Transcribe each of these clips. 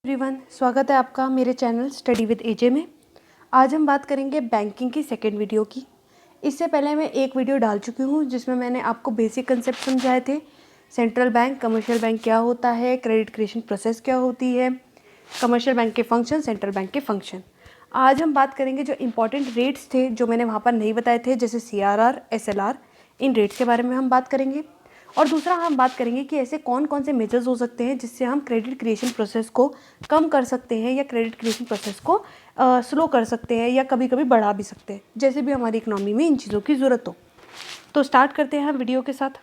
Everyone, स्वागत है आपका मेरे चैनल स्टडी विद एजे में। आज हम बात करेंगे बैंकिंग की सेकंड वीडियो की। इससे पहले मैं एक वीडियो डाल चुकी हूँ जिसमें मैंने आपको बेसिक कंसेप्ट समझाए थे। सेंट्रल बैंक, कमर्शियल बैंक क्या होता है, क्रेडिट क्रिएशन प्रोसेस क्या होती है, कमर्शियल बैंक के फंक्शन, सेंट्रल बैंक के फंक्शन। आज हम बात करेंगे जो इंपॉर्टेंट रेट्स थे जो मैंने वहाँ पर नहीं बताए थे, जैसे CRR, SLR, इन रेट्स के बारे में हम बात करेंगे। और दूसरा हम बात करेंगे कि ऐसे कौन कौन से मेजर्स हो सकते हैं जिससे हम क्रेडिट क्रिएशन प्रोसेस को कम कर सकते हैं या क्रेडिट क्रिएशन प्रोसेस को स्लो कर सकते हैं या कभी कभी बढ़ा भी सकते हैं, जैसे भी हमारी इकोनॉमी में इन चीज़ों की ज़रूरत हो। तो स्टार्ट करते हैं हम वीडियो के साथ।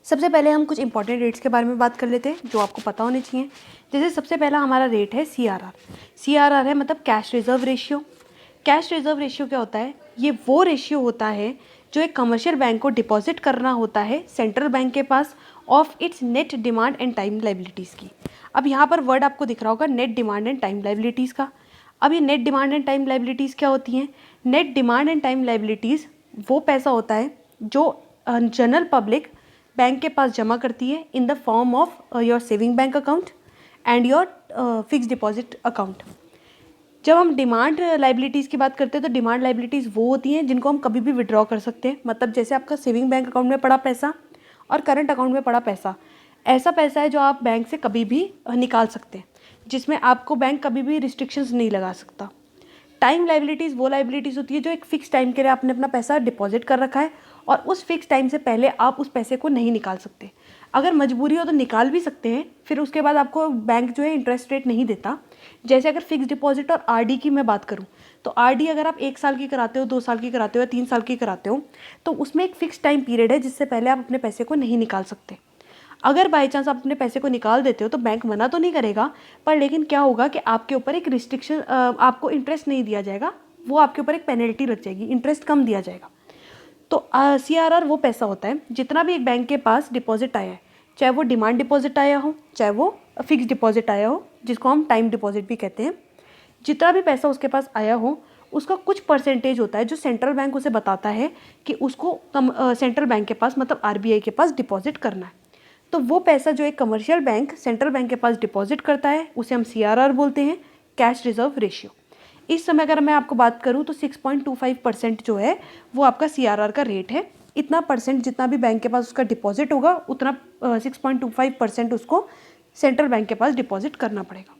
सबसे पहले हम कुछ इंपॉर्टेंट रेट्स के बारे में बात कर लेते हैं जो आपको पता होने चाहिए। जैसे सबसे पहला हमारा रेट है CRR। CRR है मतलब cash reserve ratio. Cash reserve ratio क्या होता है? ये वो रेशियो होता है जो एक कमर्शियल बैंक को डिपॉजिट करना होता है सेंट्रल बैंक के पास of its net demand and time liabilities की। अब यहाँ पर वर्ड आपको दिख रहा होगा net demand and time liabilities का। अब ये net demand and time liabilities क्या होती हैं? Net demand and time liabilities वो पैसा होता है जो जनरल पब्लिक बैंक के पास जमा करती है in the form of your saving bank account and your fix deposit account. जब हम डिमांड लाइबिलिटीज़ की बात करते हैं तो डिमांड लाइबिलिटीज़ वो होती हैं जिनको हम कभी भी विड्रॉ कर सकते हैं। मतलब जैसे आपका सेविंग बैंक अकाउंट में पड़ा पैसा और करंट अकाउंट में पड़ा पैसा, ऐसा पैसा है जो आप बैंक से कभी भी निकाल सकते हैं, जिसमें आपको बैंक कभी भी रिस्ट्रिक्शंस नहीं लगा सकता। टाइम लाइबिलिटीज़ वो लाइबिलिटीज़ होती है जो एक फ़िक्स टाइम के लिए आपने अपना पैसा डिपॉजिट कर रखा है और उस फिक्स टाइम से पहले आप उस पैसे को नहीं निकाल सकते। अगर मजबूरी हो तो निकाल भी सकते हैं, फिर उसके बाद आपको बैंक जो है इंटरेस्ट रेट नहीं देता। जैसे अगर फिक्स डिपॉजिट और RD की मैं बात करूं तो RD अगर आप 1 साल की कराते हो, 2 साल की कराते हो या 3 साल की कराते हो तो उसमें एक फ़िक्स टाइम पीरियड है जिससे पहले आप अपने पैसे को नहीं निकाल सकते। अगर बाई चांस आप अपने पैसे को निकाल देते हो तो बैंक मना तो नहीं करेगा, पर लेकिन क्या होगा कि आपके ऊपर एक रिस्ट्रिक्शन, आपको इंटरेस्ट नहीं दिया जाएगा, वो आपके ऊपर एक पेनल्टी लग जाएगी, इंटरेस्ट कम दिया जाएगा। तो CRR वो पैसा होता है जितना भी एक बैंक के पास डिपॉजिट आया है, चाहे वो डिमांड डिपॉजिट आया हो, चाहे वो फिक्स डिपॉजिट आया हो जिसको हम टाइम डिपॉजिट भी कहते हैं, जितना भी पैसा उसके पास आया हो उसका कुछ परसेंटेज होता है जो सेंट्रल बैंक उसे बताता है कि उसको सेंट्रल बैंक के पास मतलब RBI के पास डिपॉजिट करना है। तो वो पैसा जो एक कमर्शियल बैंक सेंट्रल बैंक के पास डिपॉजिट करता है उसे हम CRR बोलते हैं, कैश रिजर्व रेशियो। इस समय अगर मैं आपको बात करूं तो 6.25% जो है वो आपका CRR का रेट है। इतना परसेंट जितना भी बैंक के पास उसका डिपॉजिट होगा उतना 6.25% उसको सेंट्रल बैंक के पास डिपॉजिट करना पड़ेगा।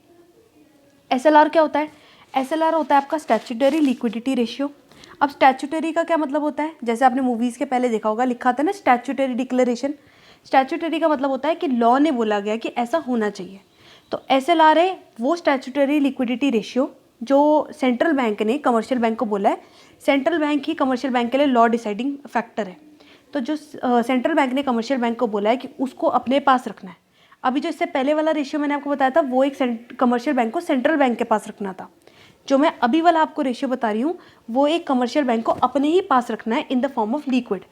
SLR क्या होता है? SLR होता है आपका स्टैट्यूटरी लिक्विडिटी रेशियो। अब स्टैट्यूटरी का क्या मतलब होता है? जैसे आपने मूवीज़ के पहले देखा होगा, लिखा था ना स्टैट्यूटरी डिक्लेरेशन। स्टैट्यूटरी का मतलब होता है कि लॉ ने बोला गया कि ऐसा होना चाहिए। तो SLR है वो स्टैट्यूटरी लिक्विडिटी रेशियो जो सेंट्रल बैंक ने कमर्शियल बैंक को बोला है। सेंट्रल बैंक ही कमर्शियल बैंक के लिए लॉ डिसाइडिंग फैक्टर है। तो जो सेंट्रल बैंक ने कमर्शियल बैंक को बोला है कि उसको अपने पास रखना है। अभी जो इससे पहले वाला रेशियो मैंने आपको बताया था वो एक कमर्शियल बैंक को सेंट्रल बैंक के पास रखना था। जो मैं अभी वाला आपको रेशियो बता रही हूँ वो एक कमर्शियल बैंक को अपने ही पास रखना है in the form of liquid.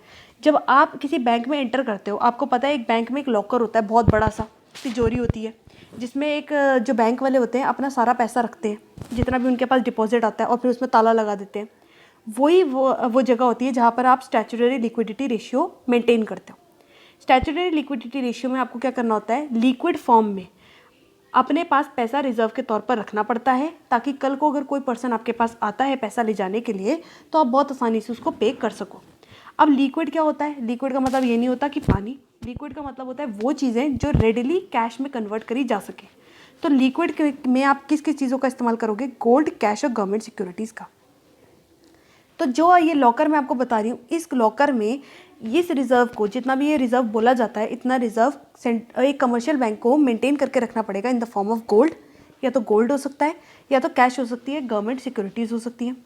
जब आप किसी बैंक में एंटर करते हो, आपको पता है एक बैंक में एक लॉकर होता है, बहुत बड़ा सा तिजोरी होती है जिसमें एक जो बैंक वाले होते हैं अपना सारा पैसा रखते हैं जितना भी उनके पास डिपॉजिट आता है और फिर उसमें ताला लगा देते हैं। वही वो जगह होती है जहाँ पर आप स्टैट्यूटरी लिक्विडिटी रेशियो मेंटेन करते हो। स्टैट्यूटरी लिक्विडिटी रेशियो में आपको क्या करना होता है? लिक्विड फॉर्म में अपने पास पैसा रिजर्व के तौर पर रखना पड़ता है ताकि कल को अगर कोई पर्सन आपके पास आता है पैसा ले जाने के लिए तो आप बहुत आसानी से उसको पे कर सको। अब लिक्विड क्या होता है? लिक्विड का मतलब ये नहीं होता कि पानी। लिक्विड का मतलब होता है वो चीज़ें जो रेडिली कैश में कन्वर्ट करी जा सके। तो लिक्विड में आप किस किस चीज़ों का इस्तेमाल करोगे? गोल्ड, कैश और गवर्नमेंट सिक्योरिटीज़ का। तो जो ये लॉकर मैं आपको बता रही हूँ, इस लॉकर में इस रिज़र्व को, जितना भी ये रिज़र्व बोला जाता है, इतना रिज़र्व एक कमर्शियल बैंक को मेंटेन करके रखना पड़ेगा in the form of gold. या तो गोल्ड हो सकता है या तो कैश हो सकती है, गवर्नमेंट सिक्योरिटीज़ हो सकती हैं।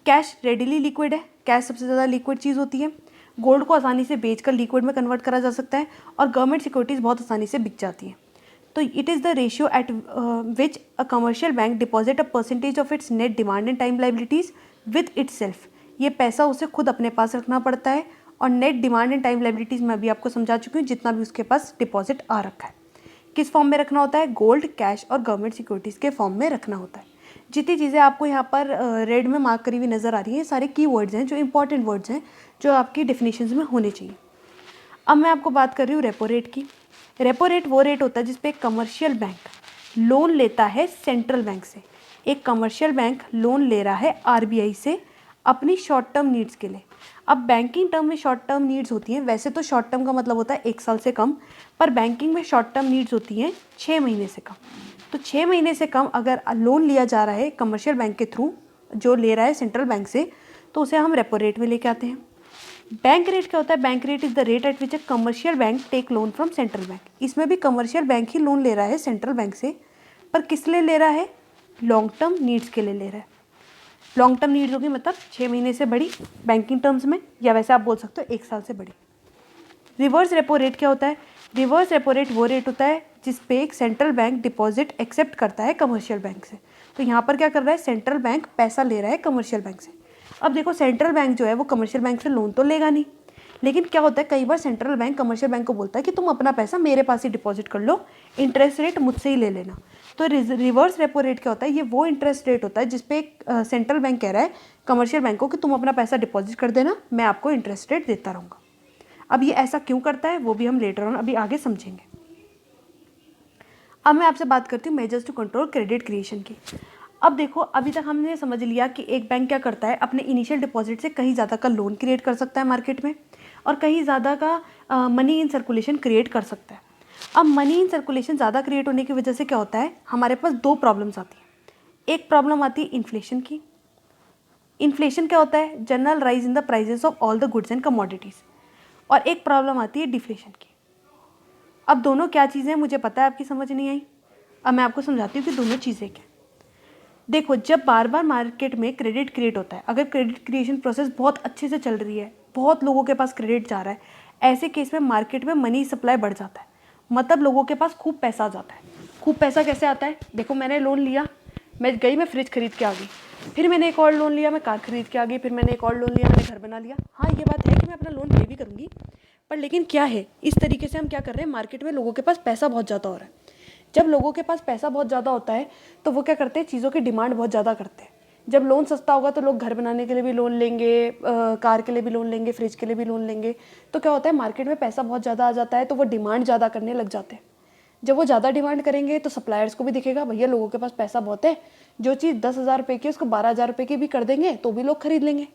कैश रेडिली लिक्विड है, कैश सबसे ज़्यादा लिक्विड चीज़ होती है। गोल्ड को आसानी से बेचकर लिक्विड में कन्वर्ट करा जा सकता है और गवर्नमेंट सिक्योरिटीज़ बहुत आसानी से बिक जाती हैं। तो it is the ratio at which a commercial bank deposit a percentage of its net demand and time liabilities with it self. ये पैसा उसे खुद अपने पास रखना पड़ता है और net demand and time liabilities मैं अभी आपको समझा चुकी हूँ, जितना भी उसके पास डिपॉजिट आ रखा है। किस फॉर्म में रखना होता है? गोल्ड, कैश और गवर्नमेंट सिक्योरिटीज़ के फॉर्म में रखना होता है। जितनी चीज़ें आपको यहाँ पर रेड में मार्क करी हुई नज़र आ रही हैं, सारे की वर्ड्स हैं जो इंपॉर्टेंट वर्ड्स हैं जो आपकी डेफिनेशंस में होने चाहिए। अब मैं आपको बात कर रही हूँ रेपो रेट की। रेपो रेट वो रेट होता है जिस पे एक कमर्शियल बैंक लोन लेता है सेंट्रल बैंक से। एक कमर्शियल बैंक लोन ले रहा है आरबीआई से अपनी शॉर्ट टर्म नीड्स के लिए। अब बैंकिंग टर्म में शॉर्ट टर्म नीड्स होती हैं, वैसे तो शॉर्ट टर्म का मतलब होता है 1 साल से कम, पर बैंकिंग में शॉर्ट टर्म नीड्स होती हैं 6 महीने से कम। तो 6 महीने से कम अगर लोन लिया जा रहा है कमर्शियल बैंक के थ्रू, जो ले रहा है सेंट्रल बैंक से, तो उसे हम रेपो रेट में लेके आते हैं। बैंक रेट क्या होता है? Bank rate is the rate at which a commercial bank take loan from central bank. इसमें भी कमर्शियल बैंक ही लोन ले रहा है सेंट्रल बैंक से, पर किस लिए ले रहा है? लॉन्ग टर्म नीड्स के लिए ले रहा है। लॉन्ग टर्म नीड्स होगी मतलब 6 महीने से बड़ी बैंकिंग टर्म्स में, या वैसे आप बोल सकते हो 1 साल से बड़ी। रिवर्स रेपो रेट क्या होता है? रिवर्स रेपो रेट वो रेट होता है जिस पे एक सेंट्रल बैंक डिपॉजिट एक्सेप्ट करता है कमर्शियल बैंक से। तो यहाँ पर क्या कर रहा है? सेंट्रल बैंक पैसा ले रहा है कमर्शियल बैंक से। अब देखो, सेंट्रल बैंक जो है वो कमर्शियल बैंक से लोन तो लेगा नहीं, लेकिन क्या होता है, कई बार सेंट्रल बैंक कमर्शियल बैंक को बोलता है कि तुम अपना पैसा मेरे पास ही डिपॉजिट कर लो, इंटरेस्ट रेट मुझसे ही ले लेना। तो रिवर्स रेपो रेट क्या होता है? ये वो इंटरेस्ट रेट होता है जिसपे सेंट्रल बैंक कह रहा है कमर्शियल बैंक को कि तुम अपना पैसा डिपॉजिट कर देना, मैं आपको इंटरेस्ट रेट देता रहूँगा। अब ये ऐसा क्यों करता है वो भी हम लेटर ऑन अभी आगे समझेंगे। अब मैं आपसे बात करती हूँ measures to control credit creation की। अब देखो, अभी तक हमने समझ लिया कि एक बैंक क्या करता है, अपने इनिशियल डिपॉजिट से कहीं ज़्यादा का लोन क्रिएट कर सकता है मार्केट में, और कहीं ज़्यादा का मनी इन सर्कुलेशन क्रिएट कर सकता है। अब मनी इन सर्कुलेशन ज़्यादा क्रिएट होने की वजह से क्या होता है, हमारे पास 2 प्रॉब्लम्स आती हैं। एक प्रॉब्लम आती है इन्फ्लेशन की। इन्फ्लेशन क्या होता है? General rise in the prices of all the goods and commodities. और एक प्रॉब्लम आती है डिफ्लेशन की। अब दोनों क्या चीज़ें हैं मुझे पता है आपकी समझ नहीं आई, अब मैं आपको समझाती हूँ कि दोनों चीज़ें क्या। देखो, जब बार बार मार्केट में क्रेडिट क्रिएट होता है, अगर क्रेडिट क्रिएशन प्रोसेस बहुत अच्छे से चल रही है, बहुत लोगों के पास क्रेडिट जा रहा है, ऐसे केस में मार्केट में मनी सप्लाई बढ़ जाता है, मतलब लोगों के पास खूब पैसा आ जाता है। खूब पैसा कैसे आता है? देखो, मैंने लोन लिया, मैं फ्रिज खरीद के आ गई, फिर मैंने एक और लोन लिया, मैं कार खरीद के आ गई, फिर मैंने एक और लोन लिया, मैंने घर बना लिया। हाँ, ये बात है कि मैं अपना लोन पे भी करूँगी, पर लेकिन क्या है, इस तरीके से हम क्या कर रहे हैं, मार्केट में लोगों के पास पैसा बहुत ज़्यादा हो रहा है। जब लोगों के पास पैसा बहुत ज़्यादा होता है तो वो क्या करते हैं, चीज़ों की डिमांड बहुत ज़्यादा करते हैं। जब लोन सस्ता होगा तो लोग घर बनाने के लिए भी लोन लेंगे, कार के लिए भी लोन लेंगे, फ्रिज के लिए भी लोन लेंगे। तो क्या होता है, मार्केट में पैसा बहुत ज़्यादा आ जाता है, तो वो डिमांड ज़्यादा करने लग जाते हैं। जब वो ज़्यादा डिमांड करेंगे तो सप्लायर्स को भी दिखेगा, भैया लोगों के पास पैसा बहुत है, जो चीज़ 10,000 रुपये की उसको 12,000 रुपये की भी कर देंगे तो भी लोग खरीद लेंगे।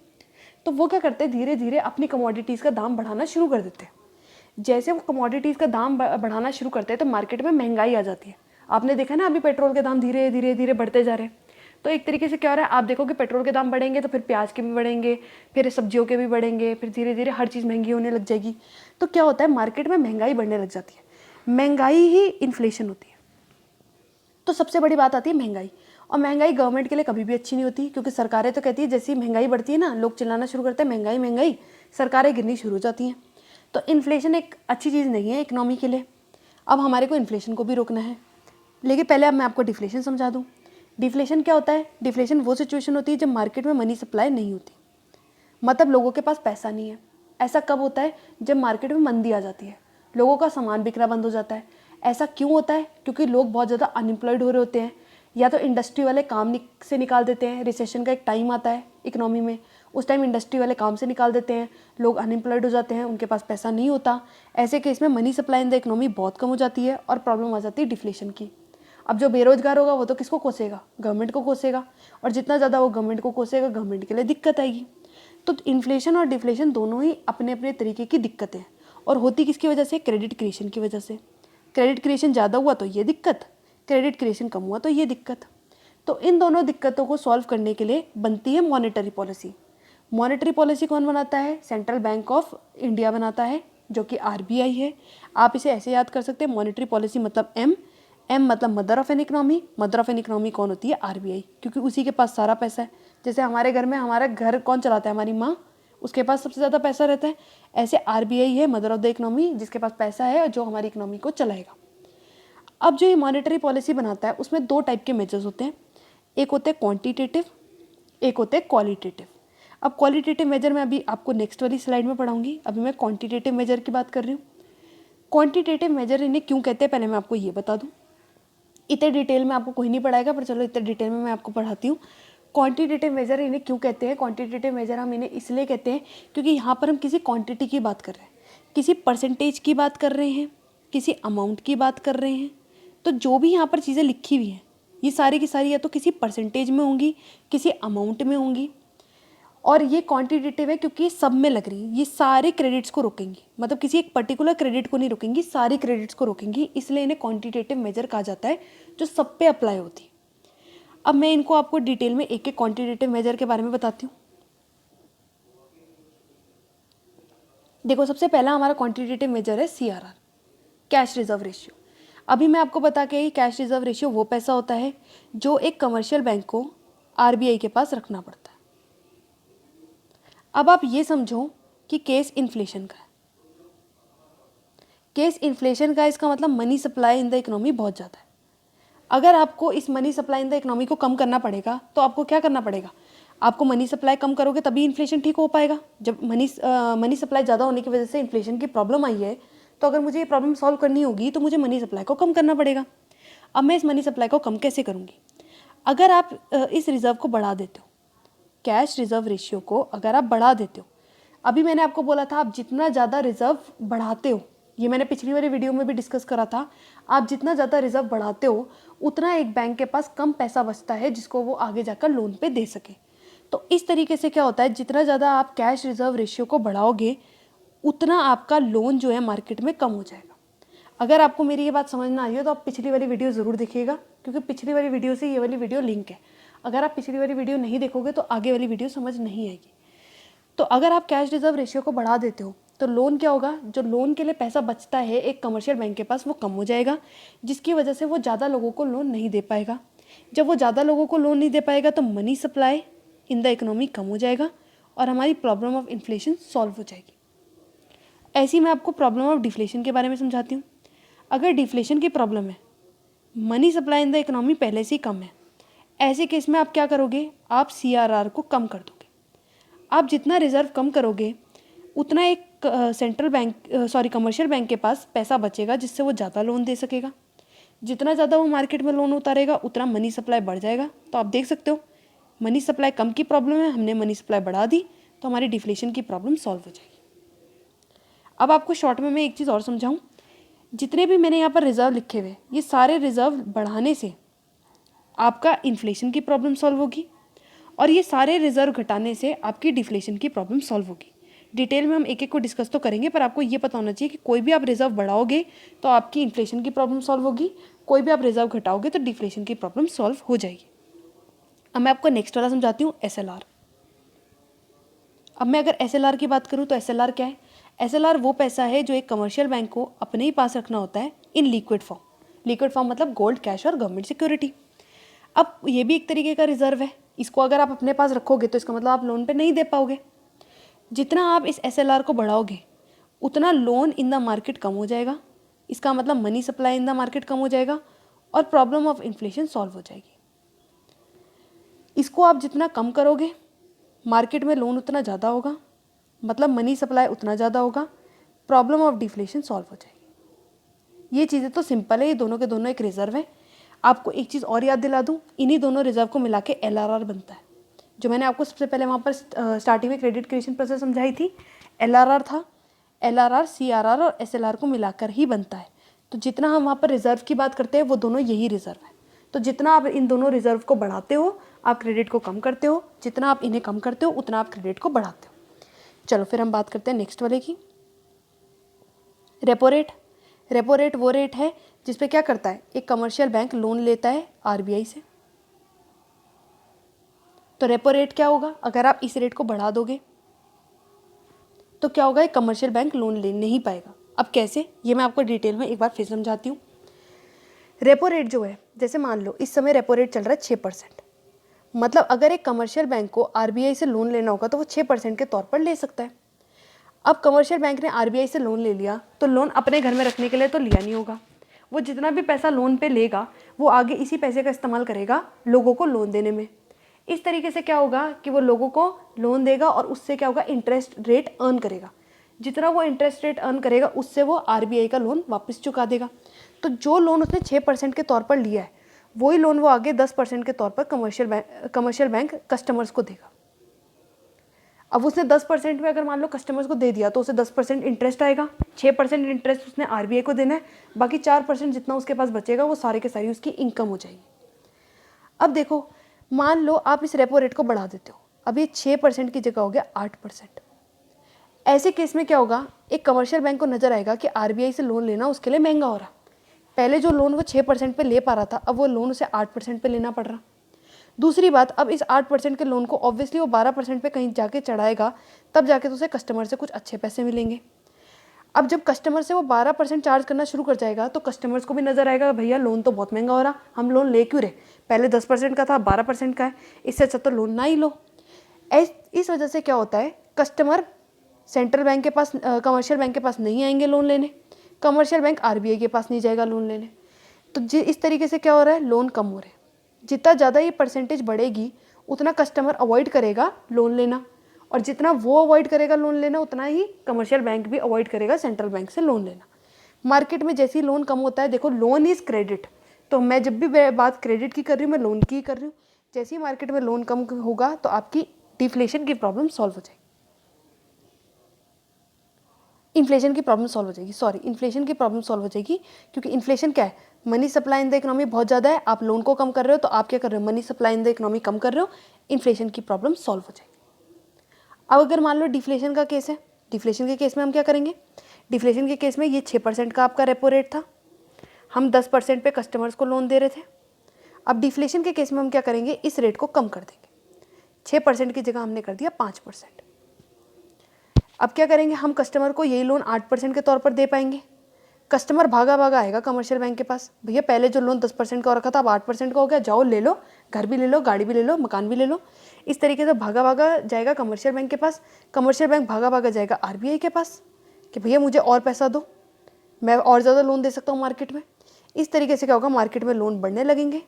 तो वो क्या करते हैं, धीरे धीरे अपनी कमोडिटीज़ का दाम बढ़ाना शुरू कर देते हैं। जैसे वो कमोडिटीज़ का दाम बढ़ाना शुरू करते हैं तो मार्केट में महंगाई आ जाती है। आपने देखा ना, अभी पेट्रोल के दाम धीरे धीरे धीरे बढ़ते जा रहे हैं। तो एक तरीके से क्या हो रहा है, आप देखो कि पेट्रोल के दाम बढ़ेंगे तो फिर प्याज के भी बढ़ेंगे, फिर सब्जियों के भी बढ़ेंगे, फिर धीरे धीरे हर चीज़ महंगी होने लग जाएगी। तो क्या होता है, मार्केट में महंगाई बढ़ने लग जाती है। महंगाई ही इन्फ्लेशन होती है। तो सबसे बड़ी बात आती है महंगाई। और महंगाई गवर्नमेंट के लिए कभी भी अच्छी नहीं होती, क्योंकि सरकारें तो कहती है जैसी महंगाई बढ़ती है ना, लोग चिल्लाना शुरू करते हैं महंगाई महंगाई, सरकारें गिरनी शुरू हो जाती हैं। तो इन्फ्लेशन एक अच्छी चीज़ नहीं है इकनॉमी के लिए। अब हमारे को इन्फ्लेशन को भी रोकना है, लेकिन पहले अब मैं आपको डिफ्लेशन समझा दूँ। डिफ्लेशन क्या होता है? डिफ्लेशन वो सिचुएशन होती है जब मार्केट में मनी सप्लाई नहीं होती, मतलब लोगों के पास पैसा नहीं है। ऐसा कब होता है? जब मार्केट में मंदी आ जाती है, लोगों का सामान बिकना बंद हो जाता है। ऐसा क्यों होता है? क्योंकि लोग बहुत ज़्यादा अनएम्प्लॉयड हो रहे होते हैं, या तो इंडस्ट्री वाले काम से निकाल देते हैं। रिसेशन का एक टाइम आता है इकोनॉमी में, उस टाइम इंडस्ट्री वाले काम से निकाल देते हैं, लोग अनएम्प्लॉयड हो जाते हैं, उनके पास पैसा नहीं होता। ऐसे केस में money supply in the economy बहुत कम हो जाती है और प्रॉब्लम आ जाती है डिफ्लेशन की। अब जो बेरोजगार होगा वो तो किसको कोसेगा? गवर्नमेंट को कोसेगा, और जितना ज़्यादा वो गवर्नमेंट को कोसेगा, गवर्नमेंट के लिए दिक्कत आएगी। तो इन्फ्लेशन और डिफ्लेशन दोनों ही अपने अपने तरीके की दिक्कतें हैं, और होती किसकी वजह से? क्रेडिट क्रिएशन की वजह से। क्रेडिट क्रिएशन ज़्यादा हुआ तो ये दिक्कत, क्रेडिट क्रिएशन कम हुआ तो ये दिक्कत। तो इन दोनों दिक्कतों को सॉल्व करने के लिए बनती है मॉनेटरी पॉलिसी। मॉनेटरी पॉलिसी कौन बनाता है? सेंट्रल बैंक ऑफ इंडिया बनाता है, जो कि आरबीआई है। आप इसे ऐसे याद कर सकते हैं, मॉनेटरी पॉलिसी मतलब एम मतलब mother of an economy. Mother of an economy कौन होती है? आरबीआई, क्योंकि उसी के पास सारा पैसा है। जैसे हमारे घर में हमारा घर कौन चलाता है? हमारी माँ, उसके पास सबसे ज़्यादा पैसा रहता है। ऐसे आरबीआई है मदर ऑफ द इकोनॉमी, जिसके पास पैसा है और जो हमारी इकोनॉमी को चलाएगा। अब जो ये मॉनेटरी पॉलिसी बनाता है उसमें 2 टाइप के मेजर्स होते हैं, एक होते हैं क्वांटिटेटिव, एक होते हैं क्वालिटेटिव। अब क्वालिटेटिव मेजर मैं अभी आपको नेक्स्ट वाली स्लाइड में पढ़ाऊंगी, अभी मैं क्वांटिटेटिव मेजर की बात कर रही हूँ। क्वांटिटेटिव मेजर इन्हें क्यों कहते हैं पहले मैं आपको ये बता दूँ। इतने डिटेल में आपको कोई नहीं पढ़ाएगा, पर चलो इतने डिटेल में मैं आपको पढ़ाती हूँ। क्वांटिटेटिव मेजर इन्हें क्यों कहते हैं? क्वांटिटेटिव मेजर हम इन्हें इसलिए कहते हैं क्योंकि यहाँ पर हम किसी क्वांटिटी की बात कर रहे हैं, किसी परसेंटेज की बात कर रहे हैं, किसी अमाउंट की बात कर रहे हैं, तो जो भी यहाँ पर चीज़ें लिखी हुई हैं ये सारी की सारी या तो किसी परसेंटेज में होंगी, किसी अमाउंट में होंगी, और ये क्वांटिटेटिव है क्योंकि सब में लग रही है। ये सारे क्रेडिट्स को रोकेंगी, मतलब किसी एक पर्टिकुलर क्रेडिट को नहीं रोकेंगी, सारी क्रेडिट्स को रोकेंगी, इसलिए इन्हें क्वांटिटेटिव मेजर कहा जाता है, जो सब पे अप्लाई होती है। अब मैं इनको आपको डिटेल में एक एक क्वांटिटेटिव मेजर के बारे में बताती हूँ। देखो, सबसे पहला हमारा क्वांटिटेटिव मेजर है CRR, कैश रिजर्व रेशियो। अभी मैं आपको बता के कैश रिजर्व रेशियो वो पैसा होता है जो एक कमर्शियल बैंक को RBI के पास रखना पड़ता है। अब आप ये समझो कि केस इन्फ्लेशन का है। केस इन्फ्लेशन का इसका मतलब money supply in the economy बहुत ज़्यादा है। अगर आपको इस money supply in the economy को कम करना पड़ेगा तो आपको क्या करना पड़ेगा? आपको मनी सप्लाई कम करोगे तभी इन्फ्लेशन ठीक हो पाएगा। जब मनी सप्लाई ज़्यादा होने की वजह से इन्फ्लेशन की प्रॉब्लम आई है, तो अगर मुझे ये प्रॉब्लम सॉल्व करनी होगी तो मुझे मनी सप्लाई को कम करना पड़ेगा। अब मैं इस मनी सप्लाई को कम कैसे करूँगी? अगर आप इस रिजर्व को बढ़ा देते हो, कैश रिजर्व रेशियो को अगर आप बढ़ा देते हो, अभी मैंने आपको बोला था आप जितना ज़्यादा रिजर्व बढ़ाते हो, ये मैंने पिछली वाली वीडियो में भी डिस्कस करा था, आप जितना ज़्यादा रिजर्व बढ़ाते हो उतना एक बैंक के पास कम पैसा बचता है जिसको वो आगे जाकर लोन पे दे सके। तो इस तरीके से क्या होता है, जितना ज़्यादा आप कैश रिजर्व रेशियो को बढ़ाओगे उतना आपका लोन जो है मार्केट में कम हो जाएगा। अगर आपको मेरी ये बात समझ ना आई हो तो आप पिछली वाली वीडियो ज़रूर देखिएगा, क्योंकि पिछली वाली वीडियो से ये वाली वीडियो लिंक है। अगर आप पिछली वाली वीडियो नहीं देखोगे तो आगे वाली वीडियो समझ नहीं आएगी। तो अगर आप कैश रिजर्व रेशियो को बढ़ा देते हो तो लोन क्या होगा, जो लोन के लिए पैसा बचता है एक कमर्शियल बैंक के पास वो कम हो जाएगा, जिसकी वजह से वो ज़्यादा लोगों को लोन नहीं दे पाएगा। जब वो ज़्यादा लोगों को लोन नहीं दे पाएगा तो money supply in the economy कम हो जाएगा और हमारी प्रॉब्लम ऑफ इन्फ्लेशन सॉल्व हो जाएगी। ऐसी मैं आपको प्रॉब्लम ऑफ डिफ्लेशन के बारे में समझाती हूँ। अगर डिफ्लेशन की प्रॉब्लम है, money supply in the economy पहले से ही कम है, ऐसे केस में आप क्या करोगे? आप CRR को कम कर दोगे। आप जितना रिजर्व कम करोगे उतना एक कमर्शियल बैंक के पास पैसा बचेगा जिससे वो ज़्यादा लोन दे सकेगा। जितना ज़्यादा वो मार्केट में लोन उतारेगा उतना मनी सप्लाई बढ़ जाएगा। तो आप देख सकते हो, मनी सप्लाई कम की प्रॉब्लम है, हमने मनी सप्लाई बढ़ा दी तो हमारी डिफ्लेशन की प्रॉब्लम सॉल्व हो जाएगी। अब आपको शॉर्ट में मैं एक चीज़ और समझाऊँ। जितने भी मैंने यहाँ पर रिजर्व लिखे हुए, ये सारे रिजर्व बढ़ाने से आपका इन्फ्लेशन की प्रॉब्लम सॉल्व होगी और ये सारे रिजर्व घटाने से आपकी डिफ्लेशन की प्रॉब्लम सॉल्व होगी। डिटेल में हम एक एक को डिस्कस तो करेंगे, पर आपको ये पता होना चाहिए कि कोई भी आप रिजर्व बढ़ाओगे तो आपकी इन्फ्लेशन की प्रॉब्लम सॉल्व होगी, कोई भी आप रिजर्व घटाओगे तो डिफ्लेशन की प्रॉब्लम सॉल्व हो जाएगी। अब मैं आपको नेक्स्ट वाला समझाती हूँ, SLR। अब मैं अगर SLR की बात करूँ तो SLR क्या है? SLR वो पैसा है जो एक कमर्शियल बैंक को अपने ही पास रखना होता है in liquid form. Liquid form मतलब गोल्ड, कैश और गवर्नमेंट सिक्योरिटी। अब ये भी एक तरीके का रिजर्व है। इसको अगर आप अपने पास रखोगे तो इसका मतलब आप लोन पे नहीं दे पाओगे। जितना आप इस SLR को बढ़ाओगे उतना लोन इन द मार्केट कम हो जाएगा, इसका मतलब money supply in the market कम हो जाएगा और प्रॉब्लम ऑफ इन्फ्लेशन सॉल्व हो जाएगी। इसको आप जितना कम करोगे मार्केट में लोन उतना ज़्यादा होगा, मतलब मनी सप्लाई उतना ज़्यादा होगा, प्रॉब्लम ऑफ डिफ्लेशन सॉल्व हो जाएगी। ये चीज़ें तो सिंपल है, ये दोनों के दोनों एक रिजर्व है। आपको एक चीज़ और याद दिला दूँ, इन्हीं दोनों रिजर्व को मिला के LRR बनता है। जो मैंने आपको सबसे पहले वहाँ पर स्टार्टिंग में क्रेडिट क्रिएशन प्रोसेस समझाई थी, LRR था। LRR CRR और SLR को मिलाकर ही बनता है। तो जितना हम वहाँ पर रिजर्व की बात करते हैं वो दोनों यही रिजर्व है। तो जितना आप इन दोनों रिजर्व को बढ़ाते हो आप क्रेडिट को कम करते हो, जितना आप इन्हें कम करते हो उतना आप क्रेडिट को बढ़ाते हो। चलो फिर हम बात करते हैं नेक्स्ट वाले की, रेपो रेट। रेपो रेट वो रेट है जिस पे क्या करता है, एक कमर्शियल बैंक लोन लेता है RBI से। तो रेपो रेट क्या होगा? अगर आप इस रेट को बढ़ा दोगे तो क्या होगा, एक कमर्शियल बैंक लोन ले नहीं पाएगा। अब कैसे, ये मैं आपको डिटेल में एक बार फिर समझाती हूँ। रेपो रेट जो है, जैसे मान लो इस समय रेपो रेट चल रहा है 6%, मतलब अगर एक कमर्शियल बैंक को RBI से लोन लेना होगा तो वो 6% के तौर पर ले सकता है। अब कमर्शियल बैंक ने RBI से लोन ले लिया तो लोन अपने घर में रखने के लिए तो लिया नहीं होगा, वो जितना भी पैसा लोन पे लेगा वो आगे इसी पैसे का इस्तेमाल करेगा लोगों को लोन देने में। इस तरीके से क्या होगा कि वो लोगों को लोन देगा और उससे क्या होगा, इंटरेस्ट रेट अर्न करेगा। जितना वो इंटरेस्ट रेट अर्न करेगा उससे वो RBI का लोन वापस चुका देगा। तो जो लोन उसने 6% के तौर पर लिया है वही लोन वो आगे 10% के तौर पर कमर्शियल बैंक कस्टमर्स को देगा। अब उसने 10% में अगर मान लो कस्टमर्स को दे दिया तो उसे 10% इंटरेस्ट आएगा, 6% इंटरेस्ट उसने आरबीआई को देना है, बाकी 4% जितना उसके पास बचेगा वो सारे के सारी उसकी इनकम हो जाएगी। अब देखो, मान लो आप इस रेपो रेट को बढ़ा देते हो, अब ये 6% की जगह हो गया 8%। ऐसे केस में क्या होगा, एक कमर्शियल बैंक को नजर आएगा कि आरबीआई से लोन लेना उसके लिए महंगा हो रहा। पहले जो लोन वो 6% पे ले पा रहा था, अब वो लोन उसे 8% पे लेना पड़ रहा। दूसरी बात, अब इस 8% के लोन को ऑब्वियसली वो 12% पे कहीं जाके चढ़ाएगा, तब जाके तो उसे कस्टमर से कुछ अच्छे पैसे मिलेंगे। अब जब कस्टमर से वो 12% चार्ज करना शुरू कर जाएगा तो कस्टमर्स को भी नजर आएगा भैया लोन तो बहुत महंगा हो रहा, हम लोन ले क्यों रहे, पहले 10% का था 12% का है, इससे अच्छा तो लोन ना ही लो। इस वजह से क्या होता है, कस्टमर सेंट्रल बैंक के पास, कमर्शियल बैंक के पास नहीं आएंगे लोन लेने, कमर्शियल बैंक आरबीआई के पास नहीं जाएगा लोन लेने। तो इस तरीके से क्या हो रहा है, लोन कम हो रहे हैं। जितना ज़्यादा ये परसेंटेज बढ़ेगी उतना कस्टमर अवॉइड करेगा लोन लेना, और जितना वो अवॉइड करेगा लोन लेना उतना ही कमर्शियल बैंक भी अवॉइड करेगा सेंट्रल बैंक से लोन लेना। मार्केट में जैसे ही लोन कम होता है, देखो लोन इज़ क्रेडिट, तो मैं जब भी बात क्रेडिट की कर रही हूँ मैं लोन की ही कर रही हूँ। जैसे ही मार्केट में लोन कम होगा तो आपकी डिफ्लेशन की प्रॉब्लम सॉल्व हो जाएगी, इन्फ्लेशन की प्रॉब्लम सॉल्व हो जाएगी, इन्फ्लेशन की प्रॉब्लम सॉल्व हो जाएगी। क्योंकि इन्फ्लेशन क्या है, money supply in the economy बहुत ज़्यादा है, आप लोन को कम कर रहे हो तो आप क्या कर रहे हो, money supply in the economy कम कर रहे हो, इन्फ्लेशन की प्रॉब्लम सॉल्व हो जाएगी। अब अगर मान लो डिफ्लेशन का केस है, डिफ्लेशन के केस में हम क्या करेंगे, डिफ्लेशन के केस में ये 6% का आपका रेपो रेट था, हम 10% पे कस्टमर्स को लोन दे रहे थे। अब डिफ्लेशन के केस में हम क्या करेंगे, इस रेट को कम कर देंगे, 6% की जगह हमने कर दिया 5%। अब क्या करेंगे, हम कस्टमर को यही लोन 8% के तौर पर दे पाएंगे। कस्टमर भागा भागा आएगा कमर्शियल बैंक के पास, भैया पहले जो लोन 10% का हो रखा था अब 8% का हो गया, जाओ ले लो, घर भी ले लो, गाड़ी भी ले लो, मकान भी ले लो। इस तरीके से भागा भागा जाएगा कमर्शियल बैंक के पास, कमर्शियल बैंक भागा भागा जाएगा आरबीआई के पास कि भैया मुझे और पैसा दो, मैं और ज़्यादा लोन दे सकता हूँ मार्केट में। इस तरीके से क्या होगा, मार्केट में लोन बढ़ने लगेंगे,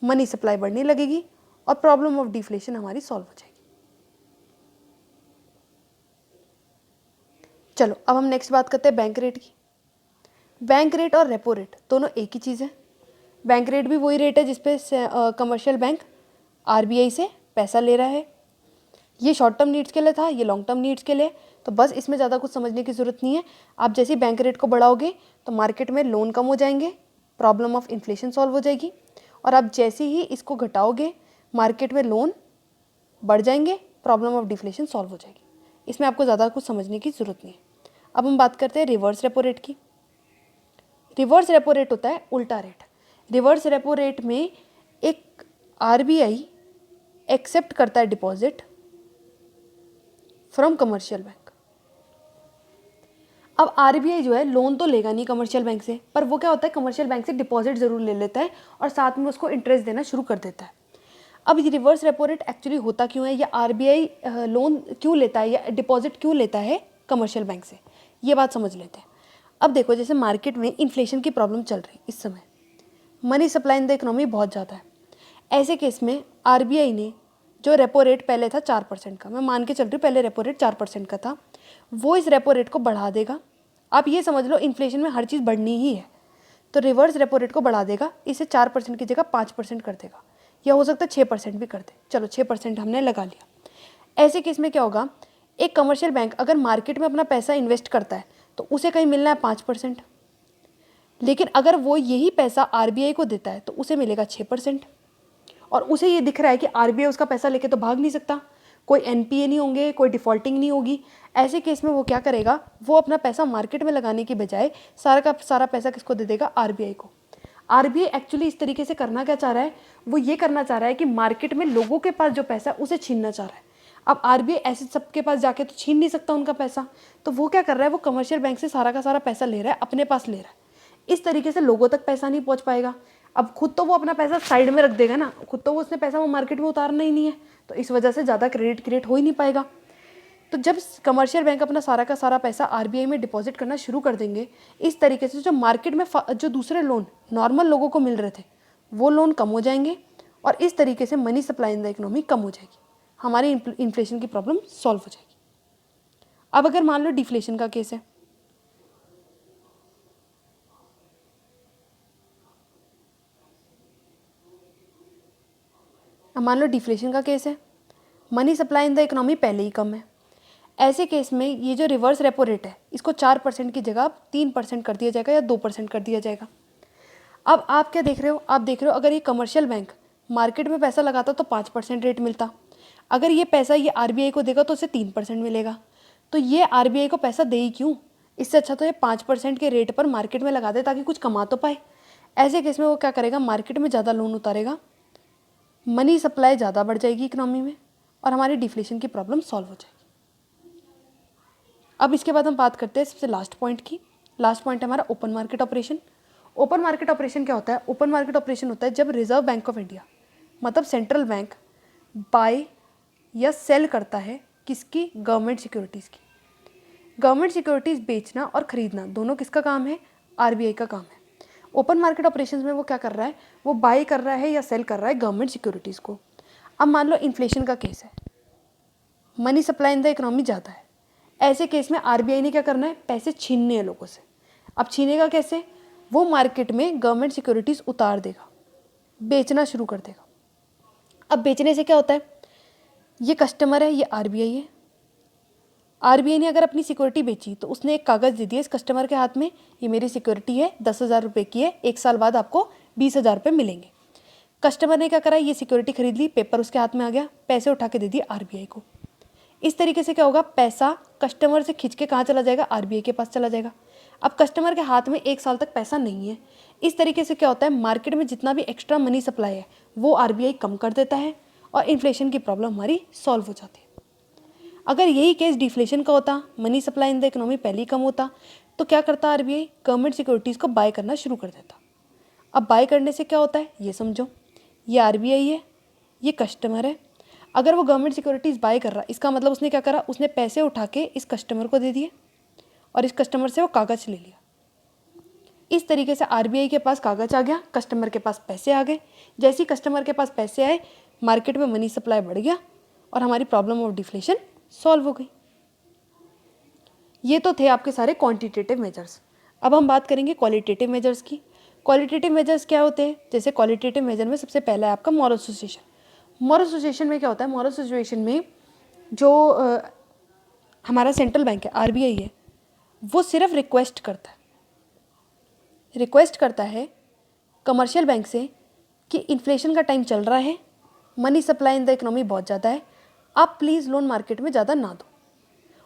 मनी सप्लाई बढ़ने लगेगी और प्रॉब्लम ऑफ डिफ्लेशन हमारी सॉल्व हो जाएगी। चलो अब हम नेक्स्ट बात करते हैं बैंक रेट की। बैंक रेट और रेपो रेट दोनों एक ही चीज़ है। बैंक रेट भी वही रेट है जिसपे कमर्शियल बैंक आरबीआई से पैसा ले रहा है। ये शॉर्ट टर्म नीड्स के लिए था, ये लॉन्ग टर्म नीड्स के लिए, तो बस इसमें ज़्यादा कुछ समझने की ज़रूरत नहीं है। आप जैसे ही बैंक रेट को बढ़ाओगे तो मार्केट में लोन कम हो जाएंगे, प्रॉब्लम ऑफ इन्फ्लेशन सॉल्व हो जाएगी, और आप जैसे ही इसको घटाओगे मार्केट में लोन बढ़ जाएंगे, प्रॉब्लम ऑफ डिफ्लेशन सॉल्व हो जाएगी। इसमें आपको ज़्यादा कुछ समझने की ज़रूरत नहीं है। अब हम बात करते हैं रिवर्स रेपो रेट की। रिवर्स रेपो रेट होता है उल्टा रेट। रिवर्स रेपो रेट में एक आरबीआई एक्सेप्ट करता है डिपॉजिट फ्रॉम कमर्शियल बैंक। अब आरबीआई जो है लोन तो लेगा नहीं कमर्शियल बैंक से, पर वो क्या होता है, कमर्शियल बैंक से डिपॉजिट जरूर ले लेता है और साथ में उसको इंटरेस्ट देना शुरू कर देता है। अब ये रिवर्स रेपो रेट एक्चुअली होता क्यों है, या आरबीआई लोन क्यों लेता है या डिपॉजिट क्यों लेता है कमर्शियल बैंक से, ये बात समझ लेते हैं। अब देखो, जैसे मार्केट में इन्फ्लेशन की प्रॉब्लम चल रही इस समय, money supply in the economy बहुत ज़्यादा है। ऐसे केस में आरबीआई ने जो रेपो रेट पहले था 4% का, मैं मान के चल रही हूँ पहले रेपो रेट 4% का था, वो इस रेपो रेट को बढ़ा देगा। आप ये समझ लो इन्फ्लेशन में हर चीज़ बढ़नी ही है, तो रिवर्स रेपो रेट को बढ़ा देगा, इसे 4% की जगह 5% कर देगा, या हो सकता है 6% भी कर दे। चलो 6% हमने लगा लिया। ऐसे केस में क्या होगा, एक कमर्शियल बैंक अगर मार्केट में अपना पैसा इन्वेस्ट करता है तो उसे कहीं मिलना है 5%, लेकिन अगर वो यही पैसा आरबीआई को देता है तो उसे मिलेगा 6%, और उसे ये दिख रहा है कि आरबीआई उसका पैसा लेके तो भाग नहीं सकता, कोई एनपीए नहीं होंगे, कोई डिफॉल्टिंग नहीं होगी। ऐसे केस में वो क्या करेगा, वो अपना पैसा मार्केट में लगाने की बजाय सारा का सारा पैसा किसको दे देगा, आरबीआई को। आरबीआई एक्चुअली इस तरीके से करना क्या चाह रहा है, वो ये करना चाह रहा है कि मार्केट में लोगों के पास जो पैसा है उसे छीनना चाह रहा है। अब आरबीआई ऐसे सबके पास जाके तो छीन नहीं सकता उनका पैसा, तो वो क्या कर रहा है, वो कमर्शियल बैंक से सारा का सारा पैसा ले रहा है, अपने पास ले रहा है। इस तरीके से लोगों तक पैसा नहीं पहुंच पाएगा। अब खुद तो वो अपना पैसा साइड में रख देगा ना, खुद तो वो उसने पैसा वो मार्केट में उतारना ही नहीं है, तो इस वजह से ज़्यादा क्रेडिट क्रिएट हो ही नहीं पाएगा। तो जब कमर्शियल बैंक अपना सारा का सारा पैसा आरबीआई में डिपॉजिट करना शुरू कर देंगे, इस तरीके से जो मार्केट में जो दूसरे लोन नॉर्मल लोगों को मिल रहे थे वो लोन कम हो जाएंगे, और इस तरीके से money supply in the economy कम हो जाएगी, हमारी इन्फ्लेशन की प्रॉब्लम सॉल्व हो जाएगी। अब अगर मान लो डिफ्लेशन का केस है, अब मान लो डिफ्लेशन का केस है, money supply in the economy पहले ही कम है, ऐसे केस में ये जो रिवर्स रेपो रेट है इसको 4% की जगह 3% कर दिया जाएगा या 2% कर दिया जाएगा। अब आप क्या देख रहे हो, आप देख रहे हो अगर ये कमर्शियल बैंक मार्केट में पैसा लगाता तो 5% रेट मिलता, अगर ये पैसा ये आरबीआई को देगा तो उसे 3% मिलेगा। तो ये आरबीआई को पैसा दे ही क्यों, इससे अच्छा तो ये 5% के रेट पर मार्केट में लगा दे ताकि कुछ कमा तो पाए। ऐसे केस में वो क्या करेगा, मार्केट में ज़्यादा लोन उतारेगा, मनी सप्लाई ज़्यादा बढ़ जाएगी इकोनॉमी में और हमारी डिफ्लेशन की प्रॉब्लम सॉल्व हो जाएगी। अब इसके बाद हम बात करते हैं सबसे लास्ट पॉइंट की। लास्ट पॉइंट है हमारा open market operation. Open market operation क्या होता है? ओपन मार्केट ऑपरेशन होता है जब रिजर्व बैंक ऑफ इंडिया मतलब सेंट्रल बैंक बाय या सेल करता है किसकी, गवर्नमेंट सिक्योरिटीज़ की। गवर्नमेंट सिक्योरिटीज़ बेचना और खरीदना दोनों किसका काम है, आरबीआई का काम है। ओपन मार्केट ऑपरेशंस में वो क्या कर रहा है, वो बाय कर रहा है या सेल कर रहा है गवर्नमेंट सिक्योरिटीज़ को। अब मान लो इन्फ्लेशन का केस है, money supply in the economy ज़्यादा है, ऐसे केस में आरबीआई ने क्या करना है, पैसे छीनने हैं लोगों से। अब छीनेगा कैसे, वो मार्केट में गवर्नमेंट सिक्योरिटीज़ उतार देगा, बेचना शुरू कर देगा। अब बेचने से क्या होता है, ये कस्टमर है, ये आरबीआई है। आरबीआई ने अगर अपनी सिक्योरिटी बेची तो उसने एक कागज़ दे दिया इस कस्टमर के हाथ में, ये मेरी सिक्योरिटी है, 10,000 रुपये की है, 1 साल बाद आपको 20,000 रुपये मिलेंगे। कस्टमर ने क्या करा, ये सिक्योरिटी खरीद ली, पेपर उसके हाथ में आ गया, पैसे उठा के दे दिए आरबीआई को। इस तरीके से क्या होगा, पैसा कस्टमर से खींच के कहाँ चला जाएगा, आरबीआई के पास चला जाएगा। अब कस्टमर के हाथ में 1 साल तक पैसा नहीं है। इस तरीके से क्या होता है, मार्केट में जितना भी एक्स्ट्रा मनी सप्लाई है वो आरबीआई कम कर देता है और इन्फ्लेशन की प्रॉब्लम हमारी सॉल्व हो जाती है। अगर यही केस डिफ्लेशन का होता, money supply in the economy पहले ही कम होता, तो क्या करता आरबीआई, गवर्नमेंट सिक्योरिटीज़ को बाय करना शुरू कर देता। अब बाय करने से क्या होता है ये समझो, ये आरबीआई है, ये कस्टमर है। अगर वो गवर्नमेंट सिक्योरिटीज़ बाय कर रहा है इसका मतलब उसने क्या करा, उसने पैसे उठा के इस कस्टमर को दे दिए और इस कस्टमर से वो कागज़ ले लिया। इस तरीके से आरबीआई के पास कागज़ आ गया, कस्टमर के पास पैसे आ गए। जैसे ही कस्टमर के पास पैसे आए, मार्केट में मनी सप्लाई बढ़ गया और हमारी प्रॉब्लम ऑफ डिफ्लेशन सॉल्व हो गई। ये तो थे आपके सारे क्वांटिटेटिव मेजर्स। अब हम बात करेंगे क्वालिटेटिव मेजर्स की। क्वालिटेटिव मेजर्स क्या होते हैं, जैसे क्वालिटेटिव मेजर में सबसे पहला है आपका मॉरल एसोसिएशन। मॉरल एसोसिएशन में क्या होता है, मॉरल एसोसिएशन में जो हमारा सेंट्रल बैंक है, आरबीआई है, वो सिर्फ रिक्वेस्ट करता है कमर्शियल बैंक से कि इन्फ्लेशन का टाइम चल रहा है, money supply in the economy बहुत ज़्यादा है, आप प्लीज़ लोन मार्केट में ज़्यादा ना दो।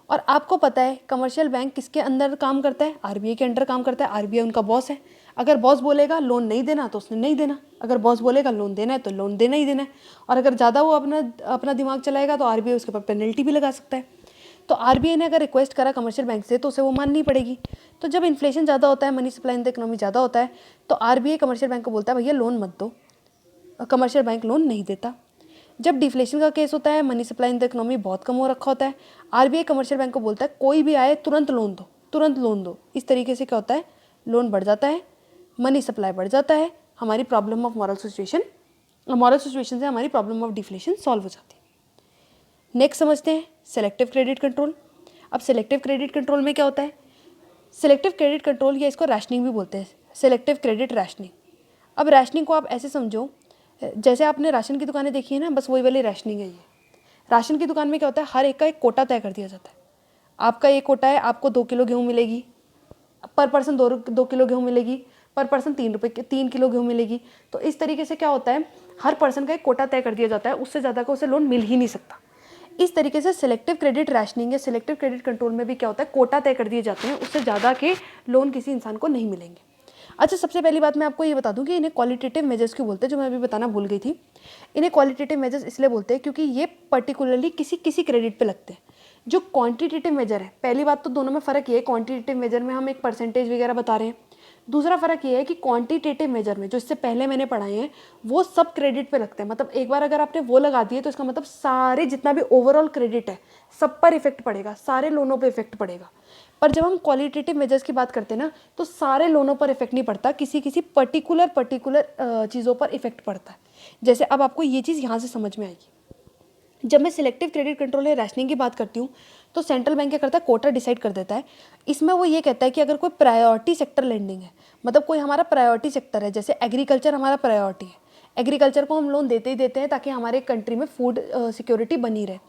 और आपको पता है कमर्शियल बैंक किसके अंदर काम करता है, आरबीआई के अंडर काम करता है। आरबीआई उनका बॉस है। अगर बॉस बोलेगा लोन नहीं देना तो उसने नहीं देना, अगर बॉस बोलेगा लोन देना है तो लोन देना ही देना है। और अगर ज़्यादा वो अपना दिमाग चलाएगा तो आरबीआई उसके ऊपर पेनल्टी भी लगा सकता है। तो आरबीआई ने अगर रिक्वेस्ट करा कमर्शियल बैंक से तो उसे वो माननी पड़ेगी। तो जब इन्फ्लेशन ज़्यादा होता है, money supply in the economy ज़्यादा होता है, तो आरबीआई कमर्शियल बैंक को बोलता है भैया लोन मत दो, कमर्शियल बैंक लोन नहीं देता। जब डिफ्लेशन का केस होता है, money supply in the economy बहुत कम हो रखा होता है, आरबीआई कमर्शियल बैंक को बोलता है कोई भी आए तुरंत लोन दो, तुरंत लोन दो। इस तरीके से क्या होता है, लोन बढ़ जाता है, मनी सप्लाई बढ़ जाता है, हमारी प्रॉब्लम ऑफ मॉरल सिचुएशन से हमारी प्रॉब्लम ऑफ डिफ्लेशन सॉल्व हो जाती है। नेक्स्ट समझते हैं सेलेक्टिव क्रेडिट कंट्रोल। अब सेलेक्टिव क्रेडिट कंट्रोल में क्या होता है, सेलेक्टिव क्रेडिट कंट्रोल या इसको रैशनिंग भी बोलते हैं, सेलेक्टिव क्रेडिट रैशनिंग। अब रैशनिंग को आप ऐसे समझो, जैसे आपने राशन की दुकानें देखी है ना, बस वही वाली रैशनिंग है ये। राशन की दुकान में क्या होता है, हर एक का एक कोटा तय कर दिया जाता है। आपका ये कोटा है, आपको 2 किलो गेहूँ मिलेगी, पर पर्सन 2 किलो गेहूँ मिलेगी, पर पर्सन 3 किलो गेहूँ मिलेगी। तो इस तरीके से क्या होता है, हर पर्सन का एक कोटा तय कर दिया जाता है, उससे ज़्यादा का उसे लोन मिल ही नहीं सकता। इस तरीके से सिलेक्टिव क्रेडिट रैशनिंग या सिलेक्टिव क्रेडिट कंट्रोल में भी क्या होता है, कोटा तय कर दिए जाते हैं, उससे ज़्यादा के लोन किसी इंसान को नहीं मिलेंगे। अच्छा, सबसे पहली बात मैं आपको ये बता दूं कि इन्हें क्वालिटेटिव मेजर्स क्यों बोलते हैं, जो मैं अभी बताना भूल गई थी। इन्हें क्वालिटेटिव मेजर्स इसलिए बोलते हैं क्योंकि ये पर्टिकुलरली किसी क्रेडिट पे लगते हैं। जो क्वांटिटेटिव मेजर है, पहली बात तो दोनों में फ़र्क ये है, क्वांटिटेटिव मेजर में हम एक परसेंटेज वगैरह बता रहे हैं। दूसरा फ़र्क ये है कि क्वांटिटेटिव मेजर में जो इससे पहले मैंने पढ़ाए हैं वो सब क्रेडिट पे लगते हैं। मतलब एक बार अगर आपने वो लगा दिए तो इसका मतलब सारे जितना भी ओवरऑल क्रेडिट है सब पर इफेक्ट पड़ेगा, सारे लोनों पे इफेक्ट पड़ेगा। पर जब हम क्वालिटेटिव मेजर्स की बात करते हैं ना, तो सारे लोनों पर इफेक्ट नहीं पड़ता, किसी पर्टिकुलर चीज़ों पर इफेक्ट पड़ता है। जैसे अब आपको ये चीज़ यहाँ से समझ में आएगी। जब मैं सिलेक्टिव क्रेडिट कंट्रोल या रैशनिंग की बात करती हूँ तो सेंट्रल बैंक क्या करता है, कोटा डिसाइड कर देता है। इसमें वो ये कहता है कि अगर कोई प्रायोरिटी सेक्टर लेंडिंग है, मतलब कोई हमारा प्रायोरिटी सेक्टर है, जैसे एग्रीकल्चर हमारा प्रायोरिटी है, एग्रीकल्चर को हम लोन देते ही देते हैं ताकि हमारे कंट्री में फूड सिक्योरिटी बनी रहे।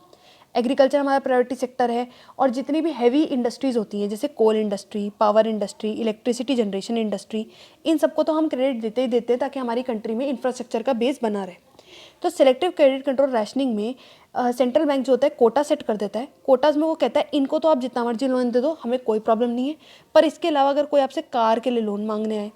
एग्रीकल्चर हमारा प्रायोरिटी सेक्टर है, और जितनी भी हैवी इंडस्ट्रीज़ होती हैं जैसे coal industry, power industry, electricity generation industry, इन सबको तो हम क्रेडिट देते ही देते हैं ताकि हमारी कंट्री में इंफ्रास्ट्रक्चर का बेस बना रहे। तो सिलेक्टिव क्रेडिट कंट्रोल रैशनिंग में सेंट्रल बैंक जो होता है कोटा सेट कर देता है। कोटाज में वो कहता है इनको तो आप जितना मर्जी लोन दे दो, हमें कोई प्रॉब्लम नहीं है, पर इसके अलावा अगर कोई आपसे कार के लिए लोन मांगने आए,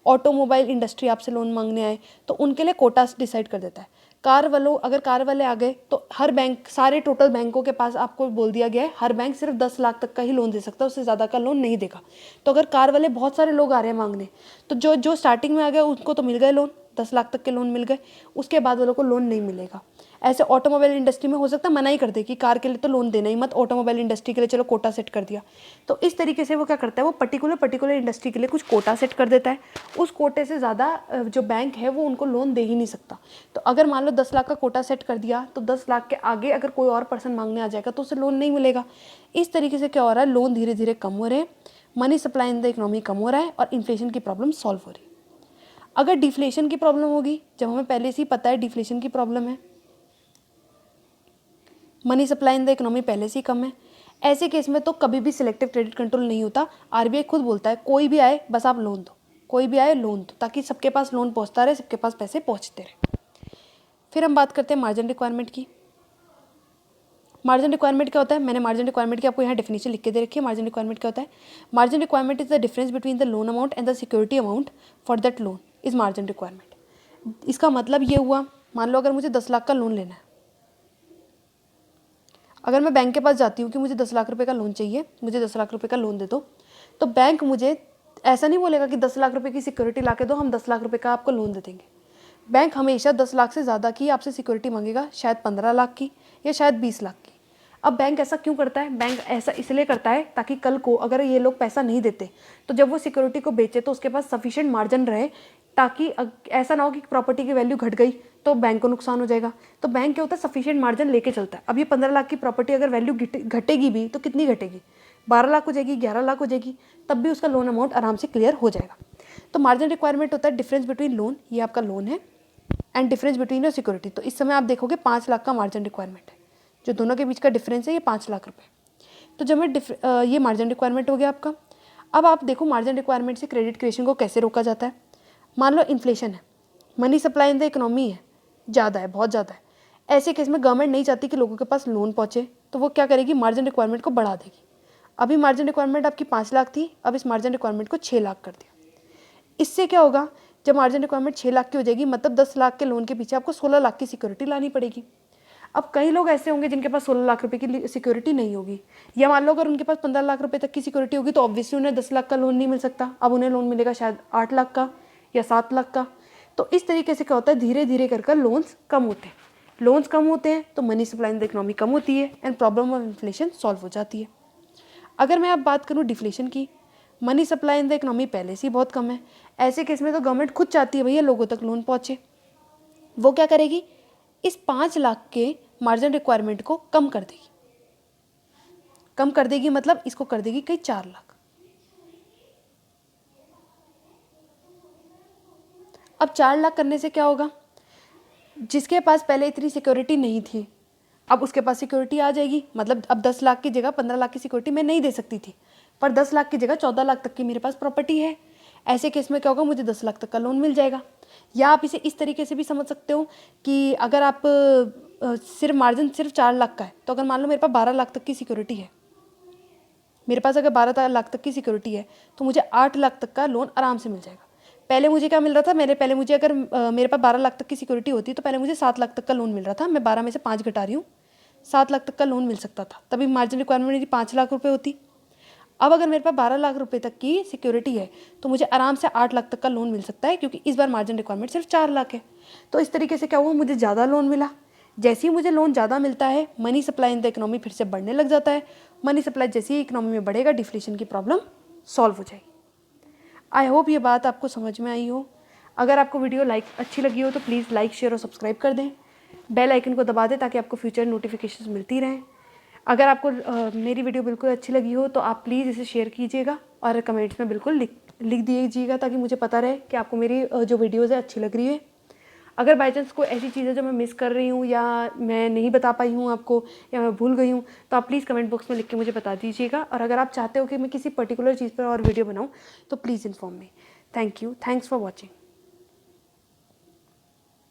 ऑटोमोबाइल इंडस्ट्री आपसे लोन मांगने आए, तो उनके लिए कोटास डिसाइड कर देता है। अगर कार वाले आ गए तो हर बैंक, सारे टोटल बैंकों के पास आपको बोल दिया गया है हर बैंक सिर्फ 10 लाख तक का ही लोन दे सकता है, उससे ज़्यादा का लोन नहीं देगा। तो अगर कार वाले बहुत सारे लोग आ रहे हैं मांगने, तो जो स्टार्टिंग में आ गया उनको तो मिल गए लोन, 10 लाख तक के लोन मिल गए, उसके बाद वालों को लोन नहीं मिलेगा। ऐसे ऑटोमोबाइल इंडस्ट्री में हो सकता है मना ही कर दे कि कार के लिए तो लोन देना ही मत, ऑटोमोबाइल इंडस्ट्री के लिए चलो कोटा सेट कर दिया। तो इस तरीके से वो क्या करता है, वो पर्टिकुलर इंडस्ट्री के लिए कुछ कोटा सेट कर देता है। उस कोटे से ज़्यादा जो बैंक है वो उनको लोन दे ही नहीं सकता। तो अगर मान लो 10 लाख का कोटा सेट कर दिया, तो 10 लाख के आगे अगर कोई और पर्सन मांगने आ जाएगा तो उसे लोन नहीं मिलेगा। इस तरीके से क्या हो रहा है, लोन धीरे धीरे कम हो रहे हैं, money supply in the economy कम हो रहा है, और इन्फ्लेशन की प्रॉब्लम सॉल्व हो रही है। अगर डिफ्लेशन की प्रॉब्लम होगी, जब हमें पहले से ही पता है डिफ्लेशन की प्रॉब्लम है, money supply in the economy पहले से ही कम है, ऐसे केस में तो कभी भी सिलेक्टिव क्रेडिट कंट्रोल नहीं होता। आरबीआई खुद बोलता है कोई भी आए बस आप लोन दो, कोई भी आए लोन दो, ताकि सबके पास लोन पहुंचता रहे, सबके पास पैसे पहुंचते रहे। फिर हम बात करते हैं मार्जिन रिक्वायरमेंट की। मार्जिन रिक्वायरमेंट क्या होता है, मैंने मार्जिन रिक्वायरमेंट की आपको यहाँ डेफिनेशन लिख के दे रखी है। मार्जिन रिक्वायरमेंट क्या होता है, margin requirement is the difference between the loan amount and the security amount for that loan is margin requirement. इसका मतलब ये हुआ, मान लो अगर मुझे 10 लाख का लोन लेना है, अगर मैं बैंक के पास जाती हूँ कि मुझे 10 लाख रुपए का लोन चाहिए, मुझे 10 लाख रुपए का लोन दे दो, तो बैंक मुझे ऐसा नहीं बोलेगा कि 10 लाख रुपए की सिक्योरिटी ला के दो, हम 10 लाख रुपए का आपको लोन दे देंगे। बैंक हमेशा 10 लाख से ज़्यादा की आपसे सिक्योरिटी मांगेगा, शायद 15 लाख की या शायद 20 लाख की। अब बैंक ऐसा क्यों करता है, बैंक ऐसा इसलिए करता है ताकि कल को अगर ये लोग पैसा नहीं देते तो जब वो सिक्योरिटी को बेचे तो उसके पास सफिशिएंट मार्जिन रहे, ताकि ऐसा ना हो कि प्रॉपर्टी की वैल्यू घट गई तो बैंक को नुकसान हो जाएगा। तो बैंक क्या होता है, सफिशिएंट मार्जिन लेके चलता है। अब ये 15 लाख की प्रॉपर्टी अगर वैल्यू घटेगी भी तो कितनी घटेगी, 12 लाख हो जाएगी, 11 लाख हो जाएगी, तब भी उसका लोन अमाउंट आराम से क्लियर हो जाएगा। तो मार्जिन रिक्वायरमेंट होता है डिफरेंस बिटवीन लोन, ये आपका लोन है, and difference between your security. तो इस समय आप देखोगे 5 लाख का मार्जिन रिक्वायरमेंट है, जो दोनों के बीच का डिफरेंस है ये 5 लाख रुपए। तो जब मैं ये मार्जिन रिक्वायरमेंट हो गया आपका। अब आप देखो मार्जिन रिक्वायरमेंट से क्रेडिट क्रिएशन को कैसे रोका जाता है। मान लो इन्फ्लेशन है, money supply in the economy है, ज़्यादा है, बहुत ज़्यादा है, ऐसे केस में गवर्नमेंट नहीं चाहती कि लोगों के पास लोन पहुँचे, तो वो क्या करेगी, मार्जिन रिक्वायरमेंट को बढ़ा देगी। अभी मार्जिन रिक्वायरमेंट आपकी 5 लाख थी, अब इस मार्जिन रिक्वायरमेंट को 6 लाख कर दिया। इससे क्या होगा, जब मार्जिन रिक्वायरमेंट 6 लाख की हो जाएगी, मतलब 10 लाख के लोन के पीछे आपको 16 लाख की सिक्योरिटी लानी पड़ेगी। अब कई लोग ऐसे होंगे जिनके पास 16 लाख रुपए की सिक्योरिटी नहीं होगी, या मान लो अगर उनके पास 15 लाख रुपए तक की सिक्योरिटी होगी तो ऑब्वियसली उन्हें 10 लाख का लोन नहीं मिल सकता। अब उन्हें लोन मिलेगा शायद 8 लाख का या 7 लाख का। तो इस तरीके से क्या होता है, धीरे धीरे कर लोन्स कम होते हैं। लोन्स कम होते हैं तो money supply in the economy कम होती है, and problem of inflation solve हो जाती है। अगर मैं अब बात करूँ डिफ्लेशन की, money supply in the economy पहले से ही बहुत कम है, ऐसे केस में तो गवर्नमेंट खुद चाहती है भैया लोगों तक लोन पहुँचे। वो क्या करेगी, इस 5 लाख के मार्जिन रिक्वायरमेंट को कम कर देगी। कम कर देगी मतलब इसको कर देगी कहीं 4 लाख। अब 4 लाख करने से क्या होगा, जिसके पास पहले इतनी सिक्योरिटी नहीं थी अब उसके पास सिक्योरिटी आ जाएगी। मतलब अब 10 लाख की जगह 15 लाख की सिक्योरिटी मैं नहीं दे सकती थी, पर 10 लाख की जगह 14 लाख तक की मेरे पास प्रॉपर्टी है। ऐसे केस में क्या होगा, मुझे 10 लाख तक का लोन मिल जाएगा। या आप इसे इस तरीके से भी समझ सकते हो कि अगर आप सिर्फ मार्जिन सिर्फ 4 लाख का है, तो अगर मान लो मेरे पास 12 लाख तक की सिक्योरिटी है, मेरे पास अगर 12 लाख तक की सिक्योरिटी है तो मुझे 8 लाख तक का लोन आराम से मिल जाएगा। पहले मुझे क्या मिल रहा था, पहले मुझे अगर मेरे पास 12 लाख तक की सिक्योरिटी होती तो पहले मुझे 7 लाख तक का लोन मिल रहा था। मैं 12 में से 5 घटा रही हूँ, 7 लाख तक का लोन मिल सकता था, तभी मार्जिन रिक्वायरमेंट मेरी 5 लाख रुपये होती। अब अगर मेरे पास 12 लाख रुपए तक की सिक्योरिटी है तो मुझे आराम से 8 लाख तक का लोन मिल सकता है, क्योंकि इस बार मार्जिन रिक्वायरमेंट सिर्फ 4 लाख है। तो इस तरीके से क्या हुआ, मुझे ज़्यादा लोन मिला। जैसे ही मुझे लोन ज़्यादा मिलता है, money supply in the economy फिर से बढ़ने लग जाता है। मनी सप्लाई जैसे ही इकोनॉमी में बढ़ेगा, डिफ्लेशन की प्रॉब्लम सॉल्व हो जाएगी। आई होप ये बात आपको समझ में आई हो। अगर आपको वीडियो अच्छी लगी हो तो प्लीज़ लाइक, शेयर और सब्सक्राइब कर दें। बेल आइकन को दबा दें ताकि आपको फ्यूचर नोटिफिकेशंस मिलती रहें। अगर आपको मेरी वीडियो बिल्कुल अच्छी लगी हो तो आप प्लीज़ इसे शेयर कीजिएगा और कमेंट्स में बिल्कुल लिख दीजिएगा, ताकि मुझे पता रहे कि आपको मेरी जो वीडियोज़ है अच्छी लग रही है। अगर बाई चांस कोई ऐसी चीज़ है जो मैं मिस कर रही हूँ या मैं नहीं बता पाई हूँ आपको या मैं भूल गई हूँ तो आप प्लीज़ कमेंट बॉक्स में लिख के मुझे बता दीजिएगा। और अगर आप चाहते हो कि मैं किसी पर्टिकुलर चीज़ पर और वीडियो बनाऊँ तो please inform me. Thank you, thanks for watching.